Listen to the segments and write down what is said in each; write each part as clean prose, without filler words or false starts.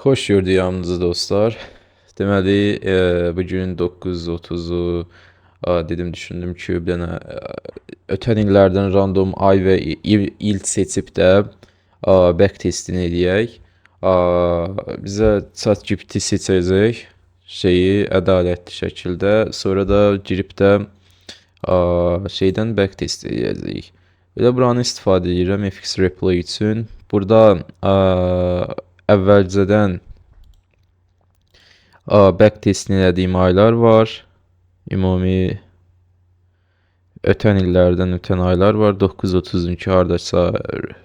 Xoş gördük hamınızı dostlar. Deməli, bugün 9:30-u dedim, düşündüm ki, bir dənə ötən illərdən random ay və il seçib də back testini eləyək. A, Bizə ChatGPT seçəcək şeyi ədalətli şəkildə, sonra da girib də şeydən back test eləyəcəyik. Belə buranı istifadə edirəm FX Replay üçün. Burada əvvəlcədən back testini elədiyim aylar var. Ümumi ötən illərdən ötən aylar var. 9:32 hardasa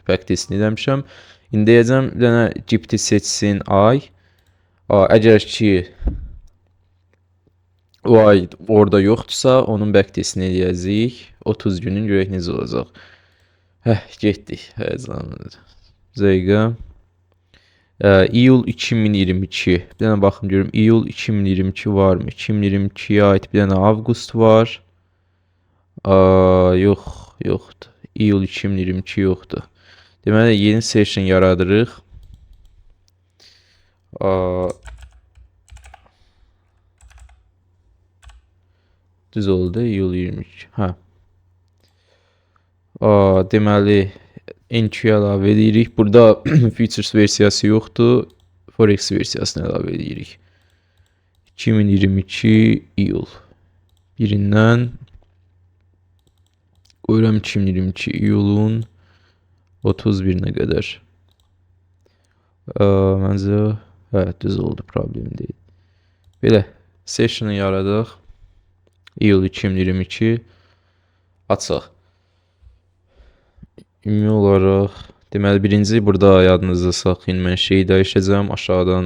back testini eləmişəm. İndi deyəcəm bir dənə GPT seçsin ay. Əgər ki o ay orada yoxdursa, onun back testini eləyəcəyik. 30 günün görək necə olacaq. Getdik. Həyəcanlı. Dəqiqə. İyul 2022. Bir dənə baxım görüm. İyul 2022 var mı? 2022'ye ait bir dənə avqust var. Yox, yoxdur. İyul 2022 yoxdur. Deməli, yeni session yaradırıq. Düz oldu, İyul 22. Deməli, NQ əlavə edirik. Burada Futures versiyası yoxdur. Forex versiyasını əlavə edirik. 2022 iyul 1-dən qoyuram 2022 iyulun 31-nə qədər. Məncə, düz oldu, problem deyil. Belə, sessionu yaradıq. İyul 2022 açıq. Ümumi olaraq, deməli, birinci burada yadınızda saxlayın, mən şeyi dəyişəcəm, aşağıdan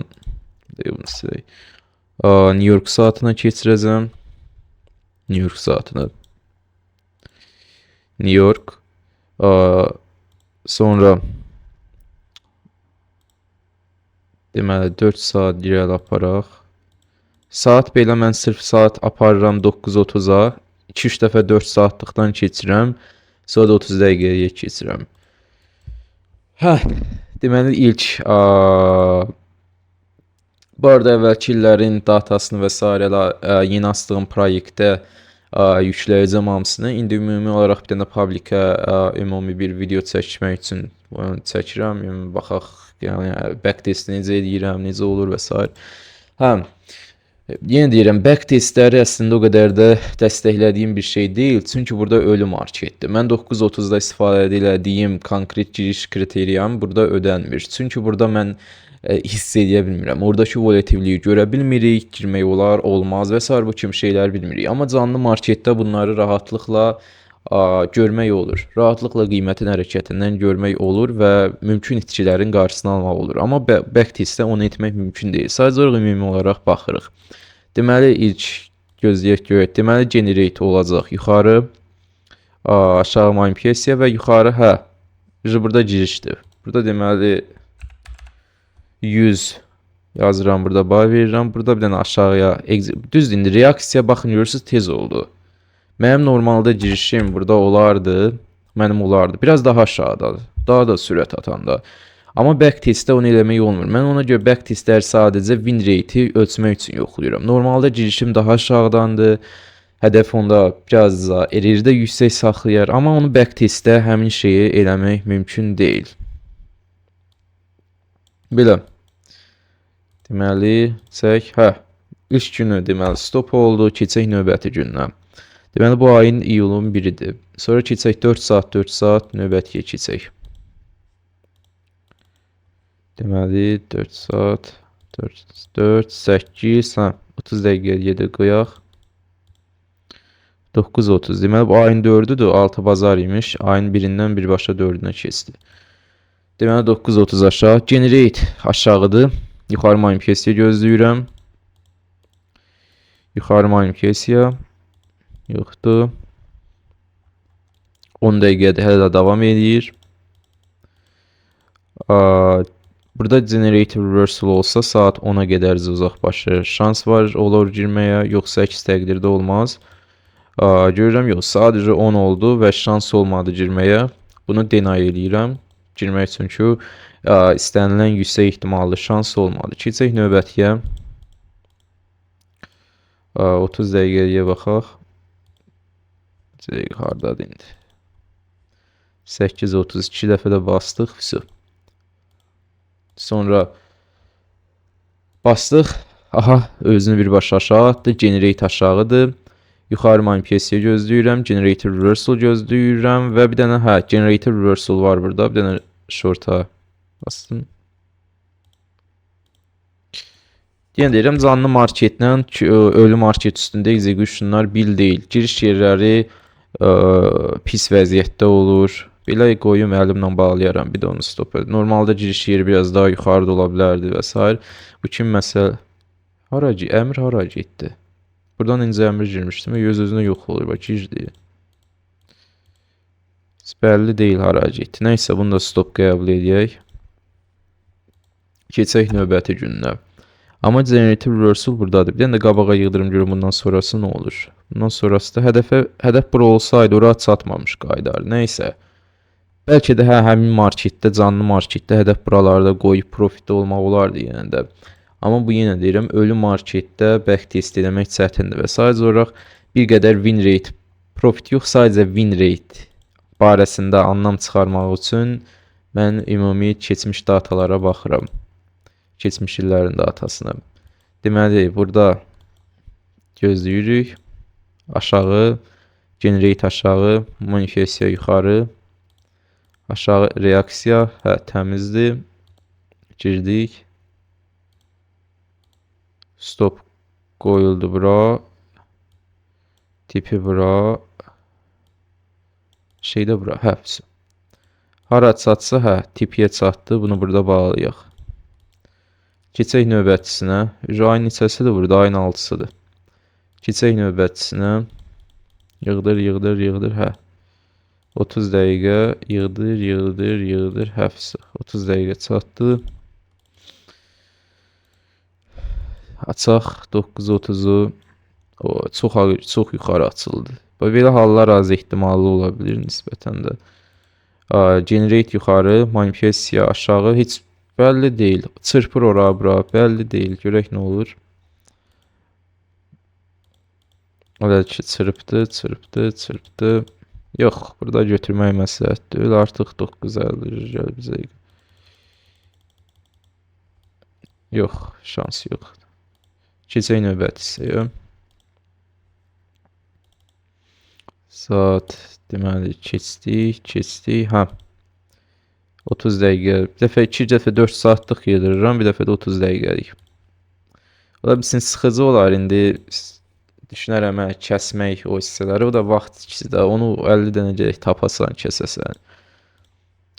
New York saatına keçirəcəm. New York saatına. New York. Sonra deməli 4 saat irəli aparaq. Saat belə mən sırf saat aparıram 9:30-a. 2-3 dəfə 4 saatlıqdan keçirəm. Sonra da 30 dəqiqəyə keçirəm. Deməli ilk bu arada əvvəlki illərin datasını və s. yeni açdığım proyektə yükləyəcəm hamısını. İndi ümumi olaraq bir dənə publikə ümumi bir video çəkmək üçün çəkirəm. Yəni baxaq, yəni back test necə edirəm, necə olur və s. Yenə deyirəm, back testləri əslində o qədər də dəstəklədiyim bir şey deyil. Çünki burada ölü marketdir. Mən 9:30-da istifadə elədiyim konkret giriş kriteriyam burada ödənmir. Çünki burada mən hiss edə bilmirəm. Oradakı volatilliyi görə bilmirik, girmək olar, olmaz və s. bu kimi şeylər bilmirik. Amma canlı marketdə bunları rahatlıqla görmək olur. Rahatlıqla qiymətin hərəkətindən görmək olur və mümkün itkilərin qarşısını almaq olur. Amma back testdə onu etmək mümkün deyil. Sadəcə ümumi olaraq baxırıq. Deməli, ilk gözləyək görək. Deməli, generate olacaq yuxarı, aşağı manipülyasiya və yuxarı, burada girişdir. Burada deməli 100 yazıram, burada buy verirəm. Burada bir dənə aşağıya, düzdür, indi reaksiya baxın, görürsünüz, tez oldu. Mənim normalda girişim burada olardı, mənim olardı. Biraz daha aşağıdadır, daha da sürət atanda. Amma back testdə onu eləmək olmur. Mən ona görə back testləri sadəcə win rate-i ölçmək üçün yoxlayıram. Normalda girişim daha aşağıdandır. Hədəf onda biraz da error'da yüksək saxlayar. Amma onu back testdə həmin şeyi eləmək mümkün deyil. Belə. Deməli, çək, ilk günü deməli stop oldu, keçək növbəti gündən. Deməli, bu ayın iyulun 1-idir. Sonra keçək 4 saat növbətiyə keçək. Deməli, 4 saat, 4, 8, 30 dəqiqəyə də qoyaq. 9:30, deməli, bu ayın 4-üdür, 6 bazar imiş. Ayın 1-dən birbaşa 4-ünə keçdi. Deməli, 9:30 aşağı, generate aşağıdır. Yuxarı manipülyasiya gözləyirəm. Yuxarı manipülyasiya yoxdur. 10 dəqiqədə hələ davam edir. Burada generator reversal olsa saat 10'a qədər uzaqbaşı şans var olur girməyə, yoxsa əks təqdirdə olmaz. Görürəm, yox, sadəcə 10 oldu və şans olmadı girməyə. Bunu deny eləyirəm girmək üçün ki, istənilən yüksək ehtimallı şans olmadı. Keçək növbətiyə. 30 dəqiqəyə baxaq. Hardadır indi? 8:32 dəfə də bastıq. Sonra bastıq. Aha, özünü birbaşa aşağı atdı. Generate aşağıdır. Yuxarı manipulasiya gözləyirəm. Generator reversal gözləyirəm. Və bir dənə generator reversal var burada. Bir dənə short'a bastım. Yenə deyirəm, canlı marketlə ölü market üstündə executionlar bil deyil. Giriş yerləri pis vəziyyətdə olur. Belə qoyum, əlimlə bağlayaram. Bir də onu stop edim. Normalda giriş yeri biraz daha yuxarıda ola bilərdi və s. Bu kimi məsələ. Əmr hara getdi? Buradan incə əmr girmişdim və öz-özünə yox olur. Bax, girdi. Bəlli deyil hara getdi. Nəysə, bunu da stop qəbul edək. Keçək növbəti gününə. Amma generator reversal buradadır. Bir dənə də qabağa yığdırım görüm bundan sonrası nə olur. Bundan sonrası da hədəf bura olsaydı ora çatmamış qaydar. Nəysə. Bəlkə də həmin marketdə, canlı marketdə hədəf buralarda qoyub profitdə olmaq olardı yenə də. Amma bu yenə deyirəm, ölü marketdə back test eləmək çətindir və sadəcə olaraq bir qədər win rate, profit yox, sadəcə win rate barəsində anlam çıxarmaq üçün mən ümumi keçmiş datalara baxıram. Keçmiş illərin datasına. Deməli, burada gözləyirik. Aşağı, generate aşağı, manifestiya yuxarı, aşağı reaksiya, təmizdir. Girdik. Stop qoyuldu bura. Tipi bura. Şeydə bura, hara çatsa, tipiyə çatdı. Bunu burada bağlayaq. Keçək növbətisinə. Ayın neçəsidir burada? Ayın 6-sıdır. Keçək növbətisinə. Yığdır. 30 dəqiqə. Yığdır. 30 dəqiqə çatdı. Açaq 9:30-u. Çox yuxarı açıldı. Belə hallar az ehtimallı ola bilir nisbətən də. Generate yuxarı, manifestiya aşağı. Heç bəlli deyil. Çırpır ora bura. Bəlli deyil. Görək nə olur. Ola ki, çırpdı. Yox, burada götürmək məsləhət deyil. Artıq 9:50 gəl bizə. Yox, şans yox. Keçək növbəti hissəyə. Saat deməli keçdik. 30 dəqiqə. Bir dəfə 2 dəfə 4 saatlıq yedirirəm, bir dəfə də 30 dəqiqəlik. Ola bilsin sıxıcı olar indi. Düşünərəm kəsmək o hissələri, o da vaxt ikisi də. Onu 50 dənə gələk tapasan, kəsəsən.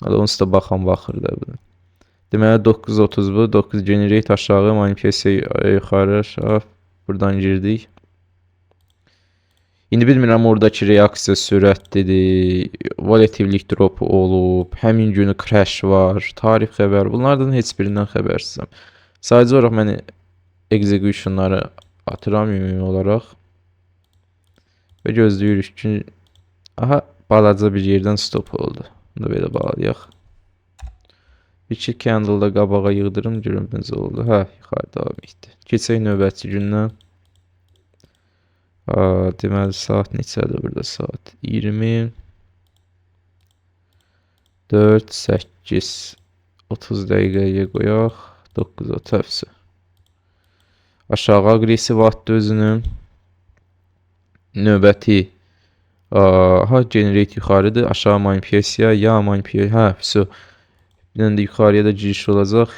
Onsuz da baxır da bunu. Deməli 9:30 bu, 9 generate aşağı, manifestiya yuxarı, aşağı. Buradan girdik. İndi bilmirəm oradakı reaksiya sürətlidir, volatillik drop olub, həmin günü crash var, tarix xəbər. Bunlardan heç birindən xəbərsizəm. Sadəcə olaraq mən executionları atıram ümumi olaraq. Və gözləyirik ki, balaca bir yerdən stop oldu. Bunu da belə bağlayaq. 2 candle-da qabağa yığdırım, görüm necə oldu. Yuxarı davam etdi. Keçək növbəti gündən. Deməli, saat neçədir burada? Saat 20. 4, 8, 30 dəqiqəyə qoyaq. 9:30. Aşağı agresiv atdı özünü. Növbəti generate yuxarıdır. Aşağı manifestiya, ya manifestiya. Bir dənə də yuxarıya da giriş olacaq.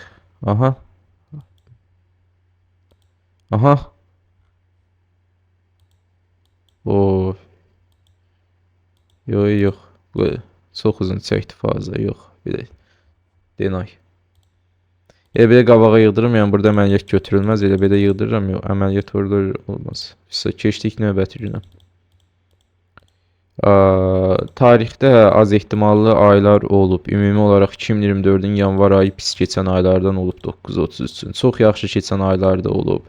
Yox. Çox uzun çəkdi fazla. Yox. Bir də denay. Elə belə qabağa yığdırım, yəni burada əməliyyat götürülməz. Elə belə yığdırıram, yox. Əməliyyat orada olmaz. Keçdik növbəti günə. Tarixdə az ehtimallı aylar olub. Ümumi olaraq 2024-ün yanvar ayı pis keçən aylardan olub 9:30 üçün. Çox yaxşı keçən aylar da olub.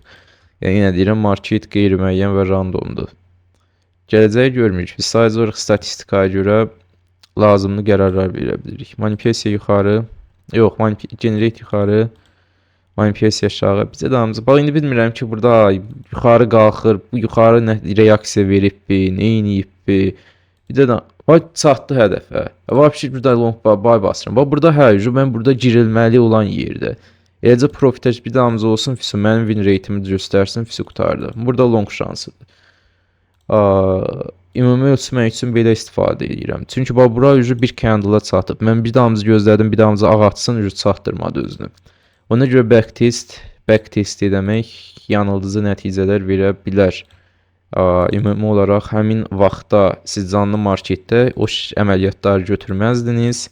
Yəni yenə deyirəm, market qeyri-müəyyən və randomdur. Gələcəyi görmürük. Biz sadəcə olaraq statistikaya görə lazımlı qərarlar verə bilirik. Manipulasiya yuxarı, Yox, generate yuxarı, manipulasiya aşağı. Bizə damcı. Bax indi bilmirəm ki, burada yuxarı qalxır, bu yuxarı nə reaksiya veribbi, nə edibbi. Bir də bax çatdı hədəfə. Vəbşi burada long buy basıram. Bax burada mən burada girilməli olan yerdə. Eləcə profitə bir damcı olsun, fisu mənim win rate'imi göstərsin, fisu qutardı. Burada long şansıdır. Ümumi ölçmək üçün belə istifadə edirəm. Çünki bax bura bir candle-a çatıb. Mən bir damcı gözlədim, bir damcı ağatsın, çatdırmadı özünü. Ona görə backtest demək yanıldıcı nəticələr verə bilər. Ümumi olaraq həmin vaxtda siz canlı marketdə o əməliyyatları götürməzdiniz,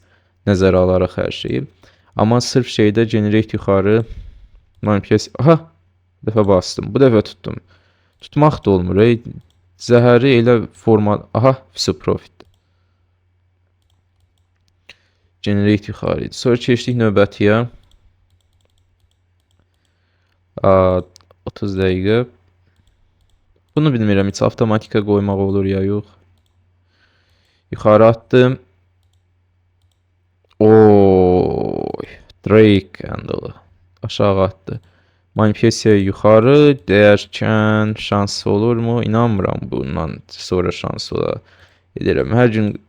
nəzərə alaraq hər şeyi. Amma sırf şeydə generate yuxarı manipulasiya. Aha, bir dəfə bastım. Bu dəfə tuttum. Tutmaq da olmur. Zəhəri elə format. Aha, fisu profit. Generate yuxarı. Sonra keçdik növbətiyə. 30 dəqiqə. Bunu bilmirəm, heç avtomatika qoymaq olur ya yox. Yuxarı atdım. Oy, Drake candle. Aşağı atdı. Manipulasiya yuxarı dəyərkən şansı olurmu? İnanmıram bundan sonra şansı ola. Edirəm. Hər gün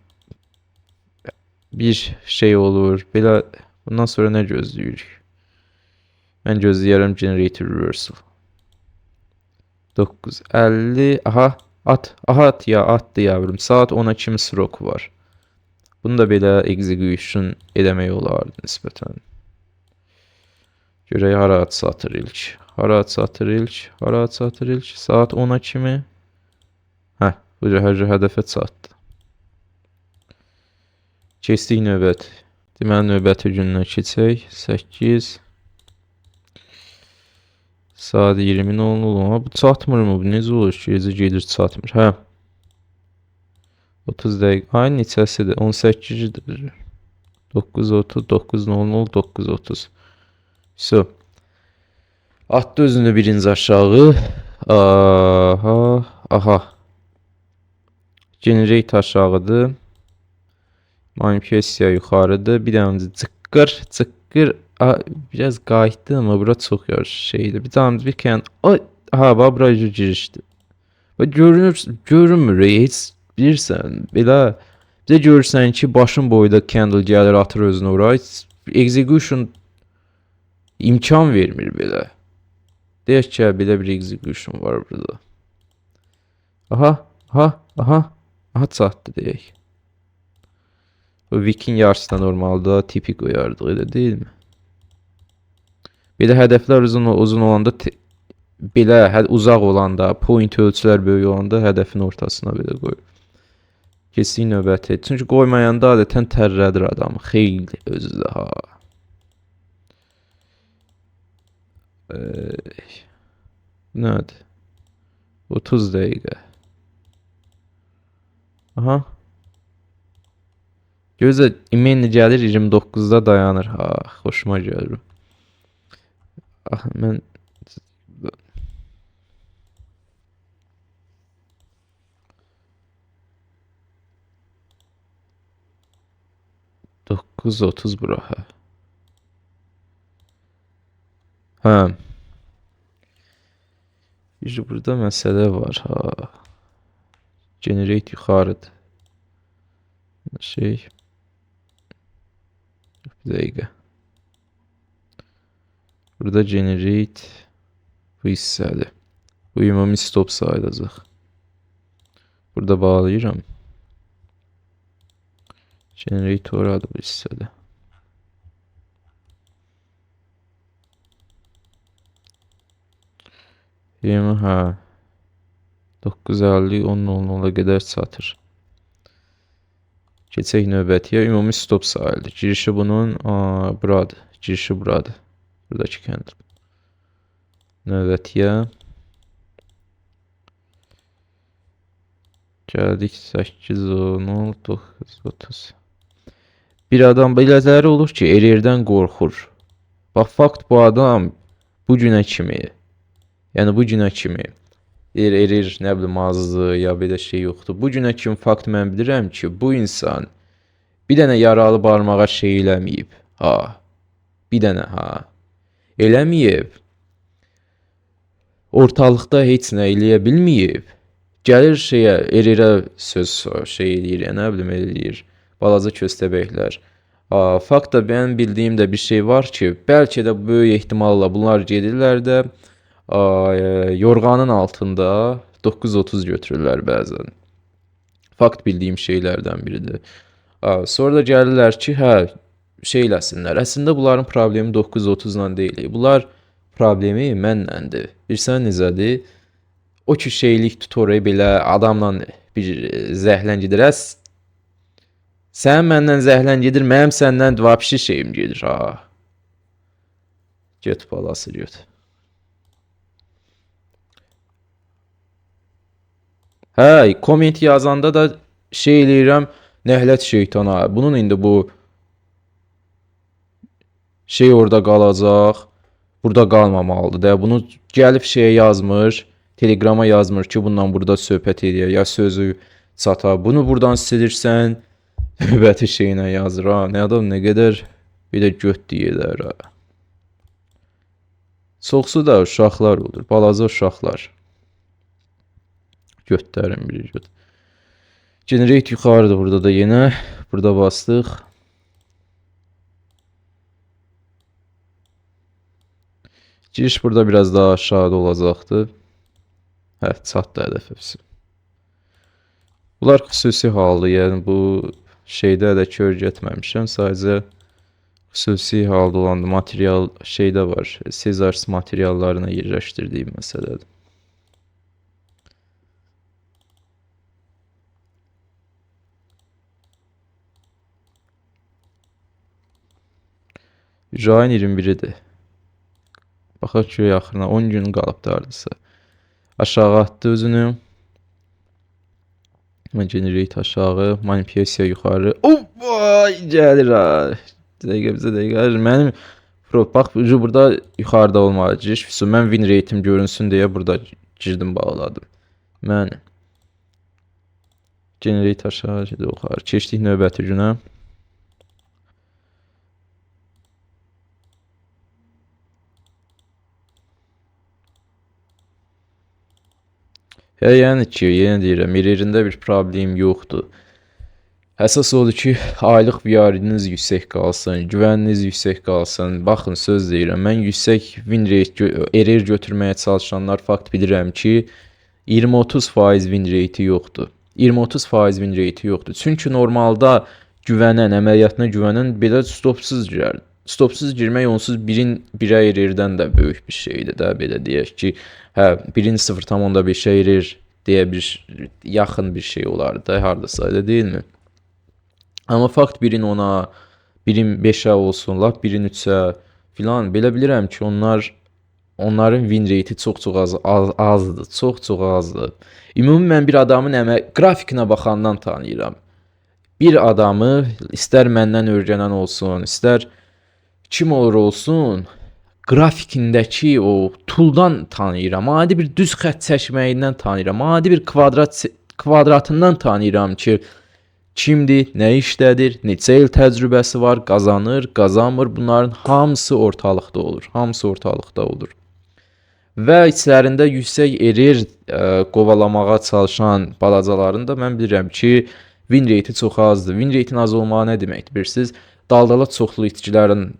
bir şey olur. Belə bundan sonra nə gözləyirik? Mən gözləyərəm generator reversal. 9:50. Aha, at yavrum. Saat 10-a kimi stroke var. Bunu da belə execution eləmək olardı nisbətən. Görək hara satır ilk. Saat 10-a kimi. Bu hədəfə çatdı. Keçdik növbət. Deməli növbəti gündən keçək. 8 saat 20:00. Bu çatmırmı? Bu necə olur ki? Gedir çatmır. 30 dəqiqə. Ay neçəsidir? 18-dir. 9:30, 9:00, 9:30. So. Atdı özünü birinci aşağı. Aha. Generate aşağıdır. Manipulasiya yuxarıdır. Bir dənə cıqqır. Biraz qayıtdı amma bura çox şeydir. Bir dənə bir kən. Bax bura girişdi. Və görünmür heç bilirsən. Belə bir də görürsən ki, başın boyda candle gəlir atır özünü ora. Execution imkan vermir belə. Deyək ki, belə bir execution var burada. Aha çatdı deyək. Bu Viking Yars'da normalda tipik koyardık öyle değil mi? Bir de hedefler uzun olanda belə uzaq olanda, point ölçülər böyük olanda hədəfin ortasına belə qoyur. Keçdik növbəti. Çünki qoymayanda adətən tərrədir adamı. Xeyli özü də Nədir? 30 dəqiqə. Aha. Gözə email gəlir 29-da dayanır. Xoşuma gəlir. Mən 9:30 bura. Burada məsələ var. Generate yuxarıdır. Bir dəqiqə. Burada generate bu hissədir. Bu ümumi stop sayılacaq. Burada bağlayıram. Generate oradır bu hissədə. Yemi 9:50 10:00'a qədər çatır. Keçək növbətiyə. Ümumi stop sayıldı. Girişi bunun buradır. Girişi buradır. Buradakı candle. Növbətiyə. Gəldik 8:10 9:30. Bir adam belələri olur ki, erirdən qorxur. Bax fakt bu adam bu günə kimi. Yəni bu günə kimi erir, nə bilim azdı ya belə şey yoxdur. Bu günə kimi fakt mən bilirəm ki, bu insan bir dənə yaralı barmağa şey eləməyib. Bir dənə ha. Eləməyib. Ortalıqda heç nə eləyə bilməyib. Gəlir şeyə, ererə söz şey eləyir, nə bilim eləyir. Balaca köstəbəklər. Fakt da mən bildiyim də bir şey var ki, bəlkə də böyük ehtimalla bunlar gedirlər də yorğanın altında 9:30 götürürlər bəzən. Fakt bildiyim şeylərdən biridir. Sonra da gəlirlər ki, hə, şey eləsinlər. Əslində bunların problemi 9:30-la deyil. Bunlar problemi mənləndir. Bilirsən necədir? O ki şeylik tutoriya belə adamla bir zəhlən gedir. Sən məndən zəhlən gedir, mənim səndən vapşi şeyim gedir. Get balası get. Hə, komment yazanda da şey eləyirəm, nəhlət şeytana. Bunun indi bu şey orada qalacaq. Burada qalmamalıdır da. Bunu gəlib şeyə yazmır, Telegrama yazmır ki, bundan burada söhbət edir ya sözü çata. Bunu buradan silirsən, növbəti şeyinə yazır. Nə adam nə qədər bir də göt deyirlər. Çoxsu da uşaqlar olur, balaca uşaqlar. Götlərin biri göt. Generate yuxarıdır burada da yenə. Burada bastıq. Giriş burada biraz daha aşağıda olacaqdır. Hə, çatdı hədəf hepsi. Bunlar xüsusi haldır, yəni bu şeydə də kör getməmişəm. Sadəcə xüsusi halda olan material şeydə var. Caesars materiallarına yerləşdirdiyim məsələdir. Jain 21-dir. Baxaq ki, yaxına 10 gün qalıbdı hardasa. Aşağı atdı özünü. Generate aşağı, manipulasiya yuxarı. Vay, gəlir ha. Dəqiqə. Mənim bax burada yuxarıda olmalı giriş. Mən win rate'im görünsün deyə burada girdim, bağladım. Mən generate aşağı, yuxarı. Keçdik növbəti günə. Yəni ki, yenə deyirəm, ererində bir problem yoxdur. Əsas odur ki, aylıq VR'iniz yüksək qalsın, güvəniniz yüksək qalsın. Baxın, söz deyirəm, mən yüksək win rate erer götürməyə çalışanlar fakt bilirəm ki, 20-30% win rate yoxdur. 20-30% win rate yoxdur. Çünki normalda güvənən, əməliyyatına güvənən belə stopsuz girər. Stopsuz girmək onsuz birə ererdən də böyük bir şeydir də, belə deyək ki, hə, 0.5-ə erer deyə bir yaxın bir şey olardı da, hardasa, elə deyilmi? Amma fakt 1-in 10-a, 1-in 5-ə olsun, lap 1-in 3-ə filan, belə bilirəm ki, onların win rate'i çox azdır, çox azdır. Ümumi mən bir adamın qrafikinə baxandan tanıyıram. Bir adamı istər məndən öyrənən olsun, istər kim olur olsun, qrafikindəki o tooldan tanıyıram. Adi bir düz xətt çəkməyindən tanıyıram. Adi bir kvadratından tanıyıram ki, kimdir, nə işlədir, neçə il təcrübəsi var, qazanır, qazanmır. Bunların hamısı ortalıqda olur. Və içlərində yüksək erer qovalamağa çalışan balacaların da mən bilirəm ki, win rate'i çox azdır. Win rate'in az olmağı nə deməkdir bilirsiniz? Daldala çoxlu itkilərin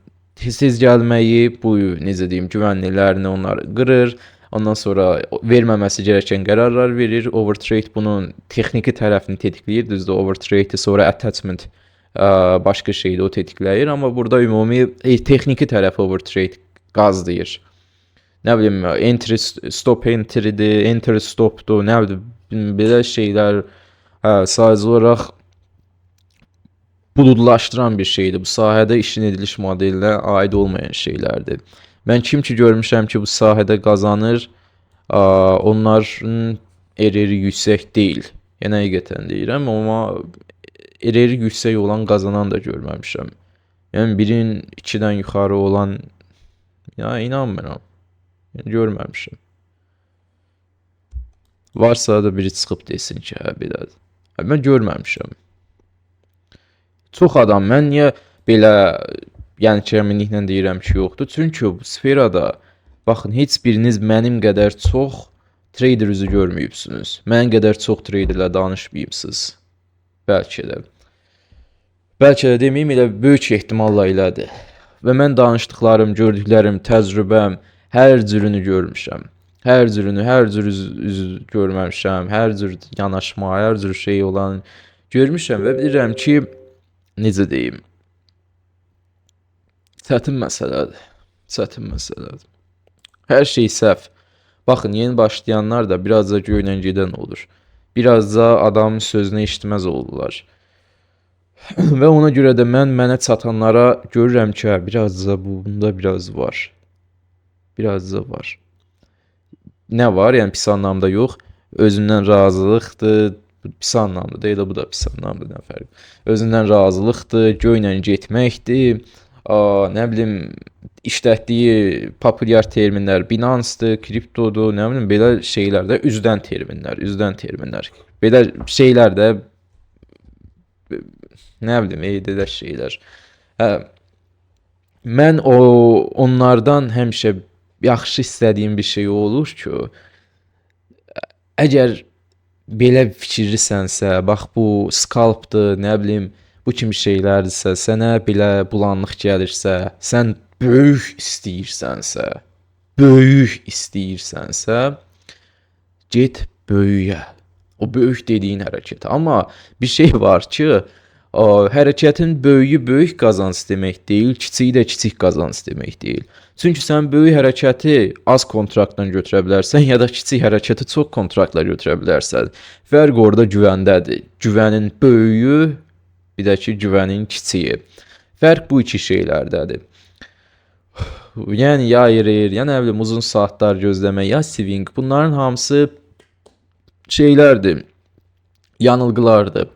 tez gəlməyi, bu necə deyim, güvənliklərini onlar qırır. Ondan sonra verməməsi gerəkən qərarlar verir. Overtrade bunun texniki tərəfini tetikləyir. Düzdür, overtrade sonra attachment başqa şeydə o tetikləyir. Amma burada ümumi texniki tərəf overtrade qazlayır. Nə bilim, enter stop enter'dir, enter stop'dur, nə bilim, belə şeylər sadəcə olaraq buludlaşdıran bir şeydir. Bu sahədə işin ediliş modelinə aid olmayan şeylərdir. Mən kim ki görmüşəm ki, bu sahədə qazanır, onların ereri yüksək deyil. Yəni həqiqətən deyirəm, amma ereri yüksək olan qazanan da görməmişəm. Yəni 1-in 2-dən yuxarı olan, ya inanmıram. Yəni görməmişəm. Varsa da biri çıxıb desin ki, hə belədir. Mən görməmişəm. Çox adam, mən niyə belə Yəni ki, əminliklə deyirəm ki, yoxdur. Çünki bu sferada baxın, heç biriniz mənim qədər çox trader üzü görməyibsiniz. Mən qədər çox traderlə danışmayıbsınız. Bəlkə də. Bəlkə də deməyim, elə böyük ehtimalla elədir. Və mən danışdıqlarım, gördüklərim, təcrübəm hər cürünü görmüşəm. Hər cürünü, hər cür üz görməmişəm, hər cür yanaşma, hər cür şey olan görmüşəm və bilirəm ki, necə deyim, çətin məsələdir. Çətin məsələdir. Hər şey səhv. Baxın, yeni başlayanlar da biraz da göylə gedən olur. Biraz da adamın sözünü eşitməz olurlar. Və ona görə də mənə çatanlara görürəm ki, biraz da bunda biraz var. Biraz da var. Nə var? Yəni pis anlamda yox. Özündən razılıqdır. Pis anlamda deyil, bu da pis anlamda, nə fərq. Özündən razılıqdır, göylə getməkdir. Nə bilim, işlətdiyi populyar terminlər Binance-dır, kriptodur, nə bilim, belə şeylərdə üzdən terminlər. Belə şeylər də nə bilim, elə şeylər. Mən onlardan həmişə yaxşı istədiyim bir şey olur ki, əgər belə fikirlisənsə, bax bu scalpdır, nə bilim, bu kimi şeylərdirsə, sənə belə bulanlıq gəlirsə, sən böyük istəyirsənsə, get böyüyə. O böyük dediyin hərəkət. Amma bir şey var ki, hərəkətin böyük qazanc demək deyil, kiçiyi də kiçik qazanc demək deyil. Çünki sən böyük hərəkəti az kontraktla götürə bilərsən, ya da kiçik hərəkəti çox kontraktla götürə bilərsən. Fərq orada güvəndədir. Güvənin böyüyü, bir də ki, güvənin kiçiyi. Fərq bu iki şeylərdədir. Yəni ya erir, ya nə bilim, uzun saatlar gözləmə, ya swing, bunların hamısı şeylərdir, yanılgılardır.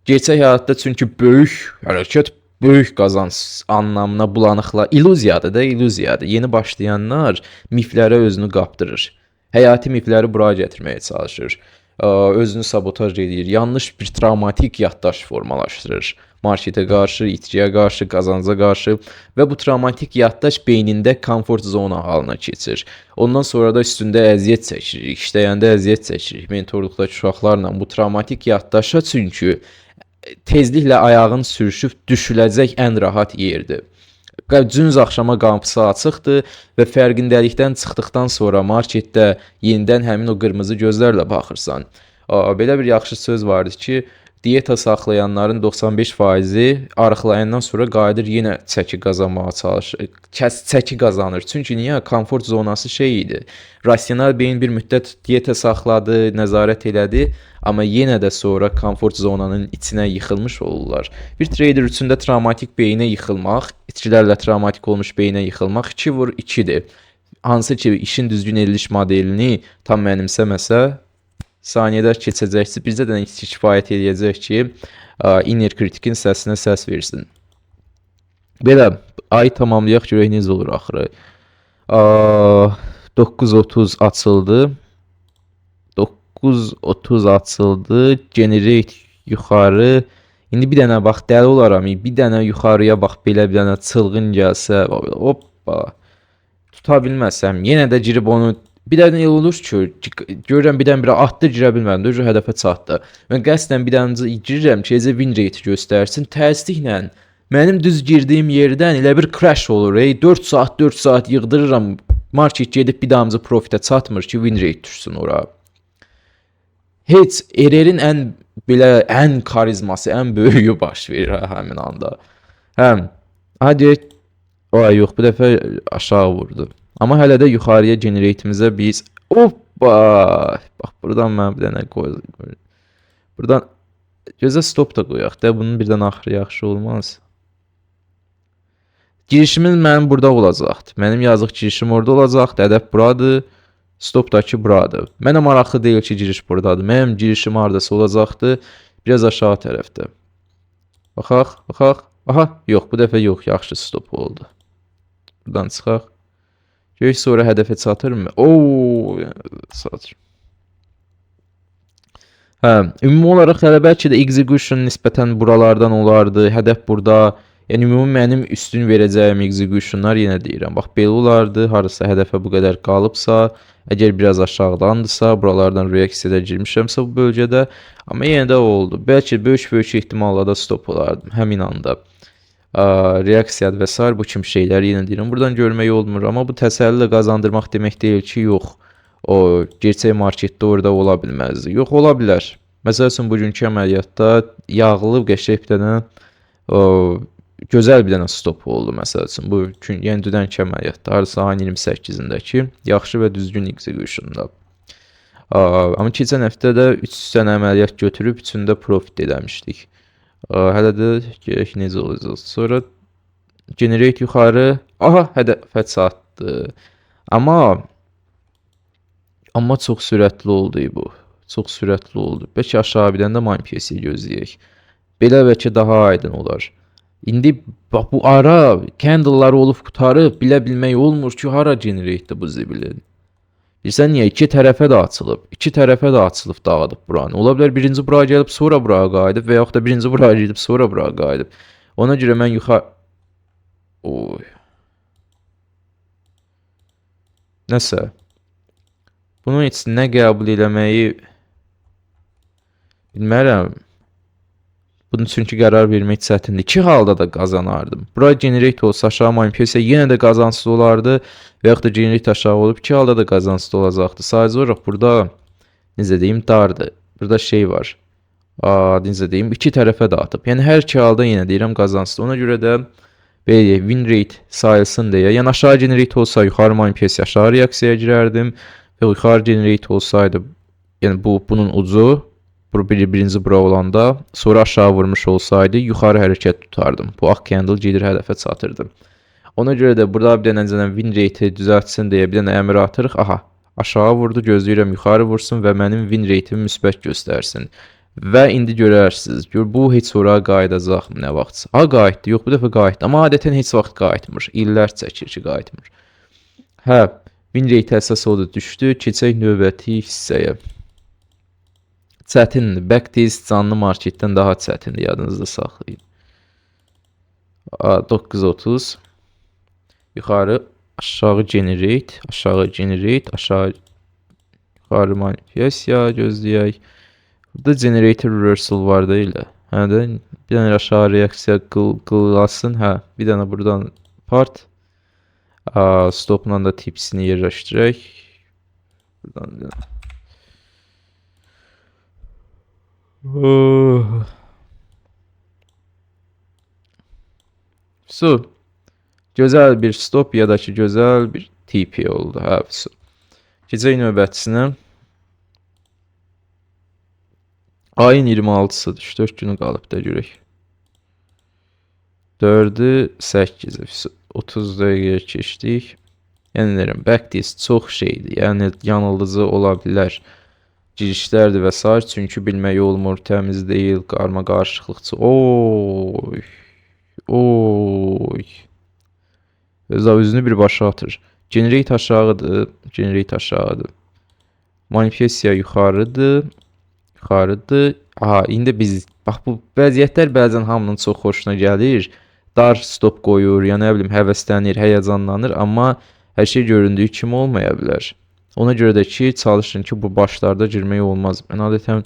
Gerçək həyatda çünki böyük hərəkət, böyük qazanc anlamına bulanıqla illüziyadır. Yeni başlayanlar miflərə özünü qapdırır. Həyati mifləri bura gətirməyə çalışır. Özünü sabotaj edir. Yanlış bir travmatik yaddaş formalaşdırır. Marketə qarşı, itkiyə qarşı, qazanca qarşı və bu travmatik yaddaş beynində komfort zona halına keçir. Ondan sonra da üstündə əziyyət çəkirik, işləyəndə əziyyət çəkirik. Mentorluqdakı uşaqlarla bu travmatik yaddaşa çünki tezliklə ayağın sürüşüb düşüləcək ən rahat yerdir. Cünz axşama qapısı açıqdır və fərqindəlikdən çıxdıqdan sonra marketdə yenidən həmin o qırmızı gözlərlə baxırsan. Belə bir yaxşı söz vardı ki, diyeta saxlayanların 95%-i arıqlayandan sonra qayıdır yenə çəki qazanmağa çalışır. Çəki qazanır. Çünki niyə? Komfort zonası şey idi. Rasional beyin bir müddət diyeta saxladı, nəzarət elədi, amma yenə də sonra komfort zonanın içinə yıxılmış olurlar. Bir trader üçün də travmatik beyinə yıxılmaq, itkilərlə travmatik olmuş beyinə yıxılmaq 2x2-dir. Hansı ki, işin düzgün ediliş modelini tam mənimsəməsə, saniyələr keçəcəksə, bizə də kifayət edəcək ki, inner kritikin səsinə səs versin. Belə, ayı tamamlayaq, görək necə olur axırı. 9.30 açıldı. 9.30 açıldı. Generate yuxarı. İndi bir dənə bax, dəli olaram. Bir dənə yuxarıya bax, belə bir dənə çılğın gəlsə, hoppa, tuta bilməsəm, yenə də girib onu. Bir dənə el olur ki, görürəm birdən-birə atdı, girə bilmədim, dözü hədəfə çatdı. Mən qəsdən bir dənə girirəm ki, win rate göstərsin. Təəssüflə mənim düz girdiyim yerdən elə bir crash olur. 4 saat yığdırıram, market gedib bir damcı profitə çatmır ki, win rate düşsün ora. Heç ererin ən karizması, ən böyüyü baş verir həmin anda. Hadi, yox, bu dəfə aşağı vurdu. Amma hələ də yuxarıya generate'imizə biz hoppa! Bax, buradan mən bir dənə qoyuyorum. Buradan gözə stop da qoyaq da, bunun birdən axırı yaxşı olmaz. Girişimiz mənim burada olacaqdır. Mənim yazıq girişim orada olacaqdır. Hədəf buradır. Stopdakı buradır. Mənə maraqlı deyil ki, giriş buradadır. Mənim girişim hardasa olacaqdır. Biraz aşağı tərəfdə. Baxaq. Aha, yox, bu dəfə yox, yaxşı stop oldu. Buradan çıxaq. Görək sonra hədəfə çatırmı? Çatır. Ümumi olaraq hələ bəlkə də execution nisbətən buralardan olardı. Hədəf burada. Yəni ümumi mənim üstün verəcəyim executionlar yenə deyirəm. Bax belə olardı. Harasa hədəfə bu qədər qalıbsa, əgər biraz aşağıdandırsa, buralardan reaksiyaya girmişəmsə bu bölgədə, amma yenə də oldu. Bəlkə böyük ehtimalla da stop olardım həmin anda. Reaksiya və s. bu kimi şeylər yenə deyirəm. Buradan görmək olmur, amma bu təsəlli qazandırmaq demək deyil ki, yox. O gerçək marketdə orada ola bilməzdi. Yox, ola bilər. Məsəl üçün bugünkü əməliyyatda yağlı qəşəng bir dənə gözəl bir dənə stop oldu məsəl üçün. Bu gün yəni dünənki əməliyyatda harasa ayın 28-indəki yaxşı və düzgün execution'da. Amma keçən həftə də 3 dənə əməliyyat götürüb üçündə profit eləmişdik. Hələ də görək necə olacaq. Sonra generate yuxarı. Aha, hədəfə çatdı. Amma çox sürətli oldu bu. Çox sürətli oldu. Bəlkə aşağı bir dənə də MyPS gözləyək. Belə bəlkə daha aydın olar. İndi bax bu ara candle'lar olub qutarıb bilə bilmək olmur ki, hara generate bu zibilin. Bilirsən niyə? İki tərəfə də açılıb. İki tərəfə də açılıb dağıdıb buranı. Ola bilər birinci buraya gəlib sonra buraya qayıdıb və yaxud da birinci buraya gedib sonra buraya qayıdıb. Ona görə mən yuxarı... Oy. Nəsə. Bunun heç nə qəbul eləməyi bilmərəm. Bunun çünki qərar vermək çətindir. İki halda da qazanardım. Bura generate olsa aşağı MyPS yenə də qazansız olardı və yaxud da generate aşağı olub iki halda da qazansız olacaqdı. Sadəcə olaraq burada necə deyim dardır. Burada şey var. Necə deyim iki tərəfə dağıtıb. Yəni hər iki halda yenə deyirəm qazansız. Ona görə də belə win rate sayılsın deyə. Yəni aşağı generate olsa yuxarı MyPS aşağı reaksiyaya girərdim və yuxarı generate olsaydı yəni bunun ucu birinci bura olanda sonra aşağı vurmuş olsaydı yuxarı hərəkət tutardım. Bu ağ candle gedir hədəfə çatırdı. Ona görə də burada bir dənə win rate düzəltsin deyə bir dənə əmr atırıq. Aha, aşağı vurdu, gözləyirəm yuxarı vursun və mənim win rate'imi müsbət göstərsin. Və indi görərsiniz, bu heç ora qayıdacaq nə vaxt? Qayıtdı, yox bu dəfə qayıtdı. Amma adətən heç vaxt qayıtmır. İllər çəkir ki, qayıtmır. Hə, win rate əsas odur düşdü. Keçək növbəti hissəyə. Çətindir. Backtest canlı marketdən daha çətindir. Yadınızda saxlayın. 9.30 yuxarı aşağı generate, aşağı generate, aşağı yuxarı manifestiya gözləyək. Burada generator reversal var da elə. Hə də bir dənə aşağı reaksiya qılasın. Hə, bir dənə buradan part stopla da tipsini yerləşdirək. Buradan bir dənə gözəl bir stop ya da ki gözəl bir TP oldu. Hə, keçək növbətisinə. Ayın 26-sıdır. 4 günü qalıb da görək. 4-ü 8-i 30 dəqiqəyə keçdik. Yəni deyirəm, backtest çox şeydir. Yəni yanıldıcı ola bilər. Girişlərdir və s. Çünki bilmək olmur, təmiz deyil, qarma qarışıqlıqçı. Oy. Oy. Özünü bir başa atır. Generate aşağıdır. Generate aşağıdır. Manifestiya yuxarıdır. Yuxarıdır. Aha, indi biz bax bu vəziyyətlər bəzən hamının çox xoşuna gəlir. Dar stop qoyur, ya nə bilim həvəslənir, həyəcanlanır, amma hər şey göründüyü kimi olmaya bilər. Ona görə də ki, çalışın ki, bu başlarda girmək olmaz. Mən adətən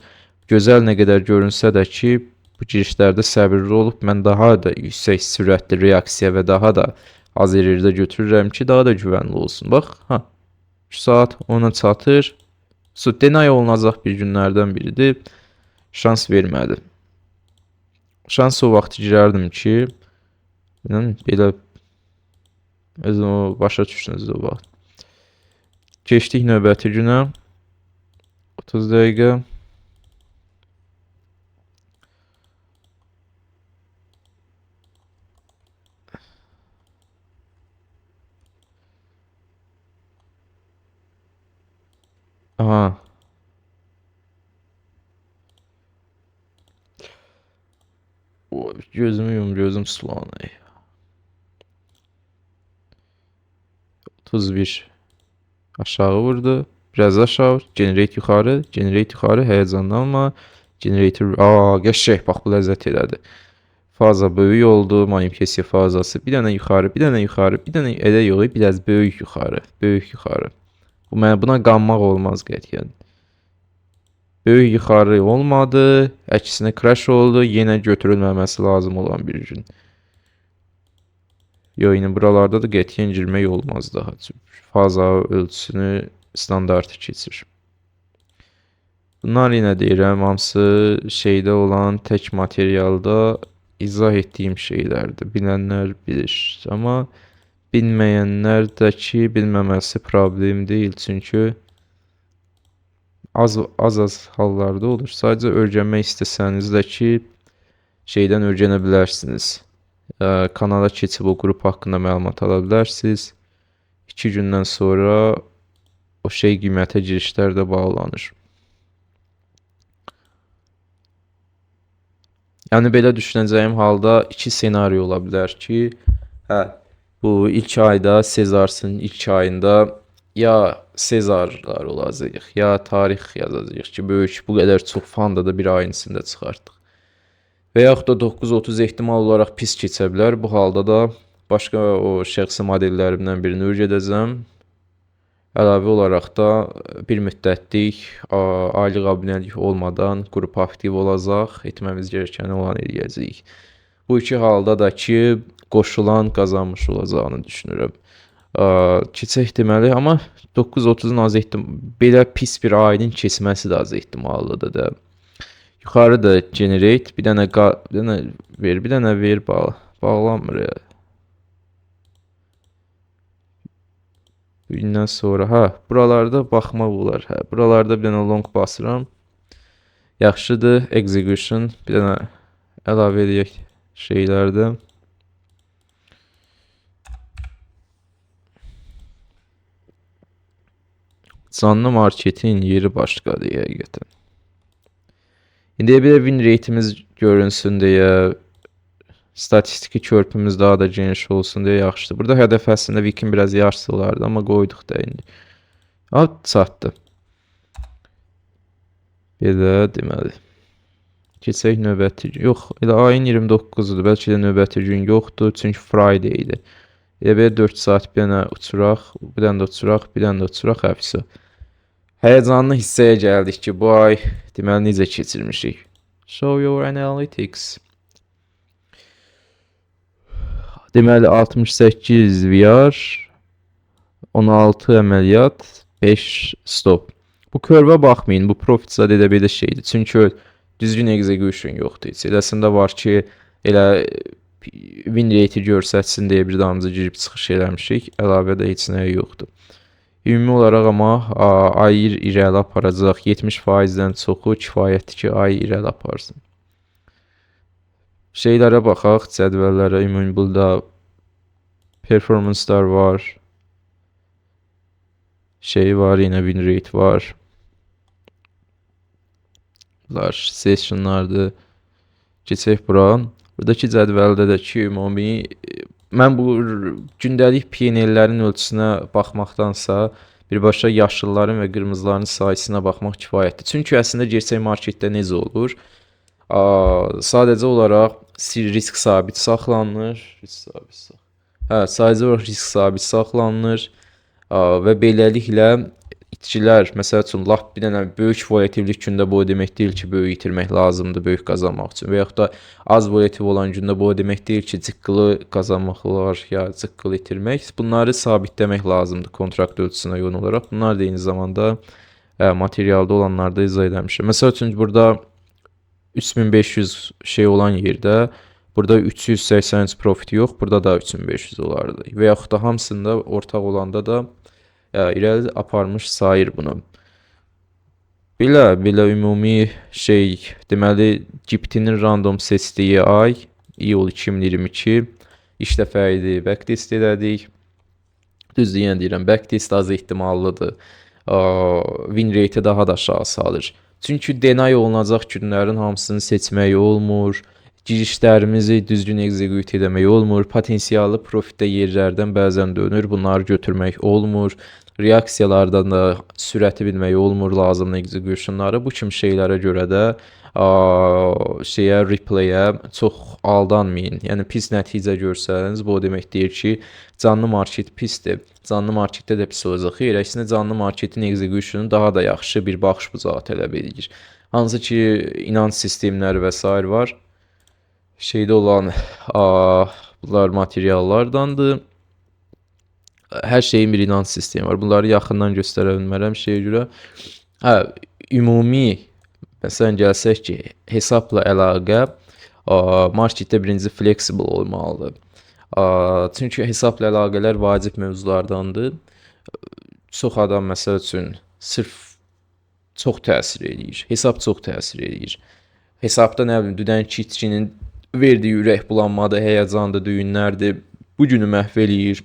gözəl nə qədər görünsə də ki, bu girişlərdə səbirli olub, mən daha da yüksək sürətli reaksiya və daha da az yerdə götürürəm ki, daha da güvənli olsun. Bax, 3 saat ona çatır. Deny olunacaq bir günlərdən biridir. Şans vermədi. Şans o vaxt girərdim ki, belə özüm o başa düşdünüz o vaxt. Keçdik növbəti günə. 30 dəqiqə. Aha. Gözümü yum, gözüm sulanır. 31. Aşağı vurdu. Biraz aşağı. Generate yuxarı. Generate yuxarı. Həyəcanlanma. Generator. Qəşəng. Bax bu ləzzət elədi. Faza böyük oldu, manipülyasiya fazası. Bir dənə yuxarı, bir dənə yuxarı, bir dənə elə yox, biraz böyük yuxarı, böyük yuxarı. Buna qanmaq olmaz qətiyyən. Böyük yuxarı olmadı, əksinə crash oldu, yenə götürülməməsi lazım olan bir gün. Yox, yine buralarda da qətiyyən girmək olmaz daha. Faza ölçüsünü standartı keçir. Bunlar yine deyirəm, hamısı şeydə olan tək materialda izah etdiyim şeylərdir. Bilənlər bilir. Amma bilməyənlər də ki, bilməməsi problem deyil. Çünki az hallarda olur. Sadəcə öyrənmək istəsəniz də ki, şeydən öyrənə bilərsiniz. Kanala keçib o qrup haqqında məlumat ala bilərsiniz. 2 gündən sonra o şey qiymətə girişlər də bağlanır. Yəni belə düşünəcəyim halda 2 senaryo ola bilər ki, bu ilk ayda Sezarsın ilk ayında ya Sezarlar olacaq, ya tarix yazacağıq ki, böyük bu qədər çox fanda da bir ayın içində çıxartdıq. Və yaxud da 930 ehtimal olaraq pis keçə bilər. Bu halda da başqa o şəxsi modellərimdən birini öyrədəcəm. Əlavə olaraq da bir müddətlik aylıq abunəlik olmadan qrup aktiv olacaq, etməmiz gerəkəni olan eləyəcəyik. Bu iki halda da ki, qoşulan qazanmış olacağını düşünürəm. Keçək deməli, amma 930-un az belə pis bir ayının keçməsi də az ehtimallıdır da. Yuxarı da generate, bir dənə ver, bağlanmır ya. Gündən sonra, buralarda baxmaq olar. Buralarda bir dənə long basıram. Yaxşıdır, execution, bir dənə əlavə edək şeylərdə. Canlı marketin yeri başqadır həqiqətən. İndi bir win rate'imiz görünsün deyə, statistiki körpümüz daha da geniş olsun deyə yaxşıdır. Burada hədəf əslində Wikin biraz yaşlı olardı, amma qoyduq da indi. Çatdı. Belə deməli. Keçək növbəti gün. Yox, elə ayın 29-udur. Bəlkə də növbəti gün yoxdur, çünki Friday idi. Elə 4 saat bir dənə uçuraq, bir dənə də uçuraq, bir dənə də uçuraq, həfisi. Həyəcanlı hissəyə gəldik ki, bu ay deməli necə keçirmişik. Show your analytics. Deməli 68 VR, 16 əməliyyat, 5 stop. Bu körvə baxmayın, bu profit zadə də belə şeydir. Çünki düzgün execution yoxdur. Eləsində var ki, elə win rate görsətsin deyə bir damızı girib çıxış eləmişik. Əlavə də heç nəyə yoxdur. Ümumi olaraq amma ay irəli aparacaq. 70%-dən çoxu kifayətdir ki, ay irəli aparsın. Şeylərə baxaq, cədvəllərə. Ümumi burada performancelar var. Şey var, yine win rate var. Bunlar sessionlardır. Keçək bura. Buradakı cədvəldə də ki, ümumi mən bu gündəlik PNL-lərin ölçüsünə baxmaqdansa birbaşa yaşılların və qırmızıların sayısına baxmaq kifayətdir. Çünki əslində gerçək marketdə necə olur? Sadəcə olaraq risk sabit saxlanılır. Sadəcə olaraq risk sabit saxlanılır və beləliklə itkilər, məsəl üçün lap bir dənə böyük volatillik gündə bu demək deyil ki, böyük itirmək lazımdır, böyük qazanmaq üçün. Və yaxud da az volatil olan gündə bu demək deyil ki, cıqqılı qazanmaq olar ya cıqqılı itirmək. Bunları sabitləmək lazımdır kontrakt ölçüsünə uyğun olaraq. Bunlar da eyni zamanda materialda olanlarda izah eləmişəm. Məsəl üçün burada 3500 şey olan yerdə burada 383 profit yox, burada da 3500 olardı. Və yaxud da hamısında ortaq olanda da irəli aparmış sayır bunu. Belə ümumi şey, deməli Giptinin random seçdiyi ay iyul 2022 iş dəfəyi backtest elədik. Düzdür, yenə deyirəm, backtest az ehtimallıdır. Win rate daha da aşağı salır. Çünki deny olunacaq günlərin hamısını seçmək olmur. Girişlərimizi düzgün execute etmək olmur. Potensiallı profitdə yerlərdən bəzən dönür. Bunları götürmək olmur. reaksiyalardan da sürəti bilmək olmur, lazımlı executionları. Bu kimi şeylərə görə də replay-ə çox aldanmayın. Yəni pis nəticə görsəniz, bu o demək deyil ki, canlı market pisdir. Canlı marketdə də pis olacaq. Xeyr, əksinə canlı marketin executionu daha da yaxşı bir baxış bucağı tələb edir. Hansı ki, inanc sistemləri və s. var. Şeydə olan bunlar materiallardandır. Hər şeyin bir inanc sistemi var. Bunları yaxından göstərə bilmərəm şeyə görə. Ümumi məsələn gəlsək ki, hesabla əlaqə marketdə birinci flexible olmalıdır. Çünki hesabla əlaqələr vacib mövzulardandır. Çox adam məsəl üçün sırf çox təsir eləyir. Hesab çox təsir eləyir. Hesabda nə bilim dünənki itkinin verdiyi ürək bulanmadır, həyəcandır, düyünlərdir. Bu günü məhv eləyir.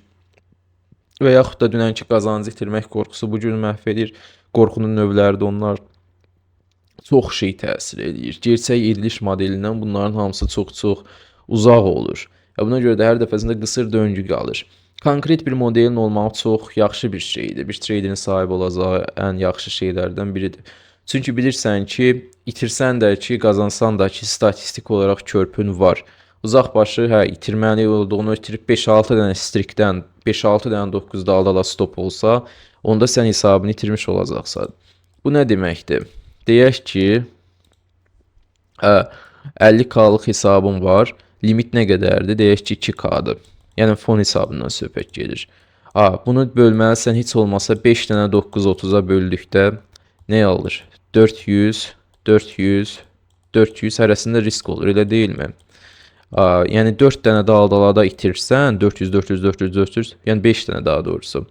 Və yaxud da dünənki qazancı itirmək qorxusu bu günü məhv edir. Qorxunun növləri də onlar çox şey təsir eləyir. Gerçək ediliş modelindən bunların hamısı çox-çox uzaq olur. Buna görə də hər dəfəsində qısır döngü qalır. Konkret bir modelin olmağı çox yaxşı bir şeydir. Bir traderin sahib olacağı ən yaxşı şeylərdən biridir. Çünki bilirsən ki, itirsən də ki, qazansan da ki, statistik olaraq körpün var. Uzaq başı itirməli olduğunu itirib 5-6 dənə strikdən 5-6 dənə 9 daldala stop olsa, onda sən hesabını itirmiş olacaqsan. Bu nə deməkdir? Deyək ki, 50K-lıq hesabım var. Limit nə qədərdir? Deyək ki, 2K-dır. Yəni fon hesabından söhbət gedir. Bunu bölməlisən heç olmasa 5 dənə 930-a böldükdə nə alır? 400, 400, 400 hərəsində risk olur, elə deyilmi? Yəni 4 dənə daldalada itirsən, 400, 400, 400, 400, yəni 5 dənə daha doğrusu.